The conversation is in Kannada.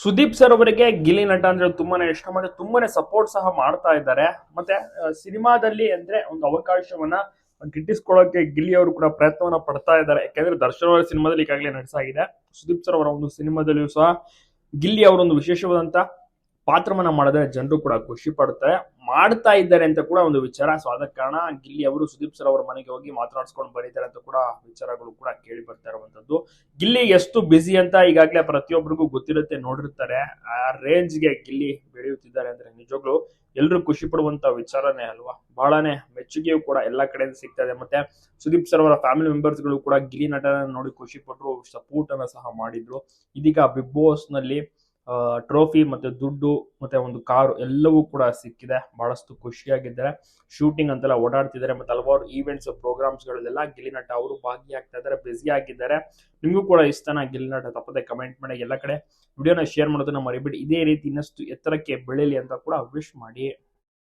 ಸುದೀಪ್ ಸರ್ ಅವರಿಗೆ ಗಿಲ್ಲಿ ನಟ ಅಂದ್ರೆ ತುಂಬಾನೇ ಇಷ್ಟ, ಮತ್ತೆ ತುಂಬಾನೇ ಸಪೋರ್ಟ್ ಸಹ ಮಾಡ್ತಾ ಇದ್ದಾರೆ. ಮತ್ತೆ ಸಿನಿಮಾದಲ್ಲಿ ಅಂದ್ರೆ ಒಂದು ಅವಕಾಶವನ್ನ ಗಿಟ್ಟಿಸ್ಕೊಳ್ಳೋಕೆ ಗಿಲ್ಲಿ ಅವರು ಕೂಡ ಪ್ರಯತ್ನವನ್ನ ಪಡ್ತಾ ಇದ್ದಾರೆ. ಯಾಕಂದ್ರೆ ದರ್ಶನ್ ಅವರ ಸಿನಿಮಾದಲ್ಲಿ ಈಗಾಗಲೇ ನಟಿಸಾಗಿದೆ. ಸುದೀಪ್ ಸರ್ ಅವರ ಒಂದು ಸಿನಿಮಾದಲ್ಲಿಯೂ ಸಹ ಗಿಲ್ಲಿ ಅವರೊಂದು ವಿಶೇಷವಾದಂತ ಪಾತ್ರವನ್ನ ಮಾಡಿದ್ರೆ ಜನರು ಕೂಡ ಖುಷಿ ಪಡ್ತಾರೆ, ಮಾಡ್ತಾ ಇದ್ದಾರೆ ಅಂತ ಕೂಡ ಒಂದು ವಿಚಾರ. ಸೊ ಆದ ಕಾರಣ ಗಿಲ್ಲಿ ಅವರು ಸುದೀಪ್ ಸರ್ ಅವರ ಮನೆಗೆ ಹೋಗಿ ಮಾತನಾಡಿಸ್ಕೊಂಡು ಬಂದಿದ್ದಾರೆ ಅಂತ ಕೂಡ ವಿಚಾರಗಳು ಕೂಡ ಕೇಳಿ ಬರ್ತಾ ಇರುವಂತದ್ದು. ಗಿಲ್ಲಿ ಎಷ್ಟು ಬಿಸಿ ಅಂತ ಈಗಾಗಲೇ ಪ್ರತಿಯೊಬ್ಬರಿಗೂ ಗೊತ್ತಿರುತ್ತೆ, ನೋಡಿರ್ತಾರೆ. ಆ ರೇಂಜ್ಗೆ ಗಿಲ್ಲಿ ಬೆಳೆಯುತ್ತಿದ್ದಾರೆ ಅಂದ್ರೆ ನಿಜವಾಗ್ಲೂ ಎಲ್ರು ಖುಷಿ ಪಡುವಂತ ವಿಚಾರನೇ ಅಲ್ವಾ. ಬಹಳನೇ ಮೆಚ್ಚುಗೆಯೂ ಕೂಡ ಎಲ್ಲಾ ಕಡೆಯಿಂದ ಸಿಗ್ತಾ ಇದೆ. ಮತ್ತೆ ಸುದೀಪ್ ಸರ್ ಅವರ ಫ್ಯಾಮಿಲಿ ಮೆಂಬರ್ಸ್ ಗಳು ಕೂಡ ಗಿಲ್ಲಿ ನಟನ ನೋಡಿ ಖುಷಿ ಪಟ್ಟರು, ಸಪೋರ್ಟ್ ಅನ್ನ ಸಹ ಮಾಡಿದ್ರು. ಇದೀಗ ಬಿಗ್ ಬಾಸ್ ನಲ್ಲಿ ಟ್ರೋಫಿ ಮತ್ತೆ ದುಡ್ಡು ಮತ್ತೆ ಒಂದು ಕಾರು ಎಲ್ಲವೂ ಕೂಡ ಸಿಕ್ಕಿದೆ. ಬಹಳಷ್ಟು ಖುಷಿಯಾಗಿದ್ದಾರೆ. ಶೂಟಿಂಗ್ ಅಂತೆಲ್ಲ ಓಡಾಡ್ತಿದ್ದಾರೆ. ಮತ್ತೆ ಹಲವಾರು ಈವೆಂಟ್ಸ್ ಪ್ರೋಗ್ರಾಮ್ಸ್ ಗಳಲ್ಲೆಲ್ಲ ಗಿಲ್ಲಿ ನಟ ಅವರು ಭಾಗಿಯಾಗ್ತಾ ಇದ್ದಾರೆ, ಬ್ಯುಸಿ ಆಗಿದ್ದಾರೆ. ನಿಮಗೂ ಕೂಡ ಇಷ್ಟನಾ ಗಿಲ್ಲಿ ನಟ? ತಪ್ಪದೆ ಕಮೆಂಟ್ ಮಾಡಿ. ಎಲ್ಲ ಕಡೆ ವಿಡಿಯೋನ ಶೇರ್ ಮಾಡೋದನ್ನ ಮರಿಬೇಡಿ. ಇದೇ ರೀತಿ ಇನ್ನಷ್ಟು ಎತ್ತರಕ್ಕೆ ಬೆಳೆಯಲಿ ಅಂತ ಕೂಡ ವಿಶ್ ಮಾಡಿ.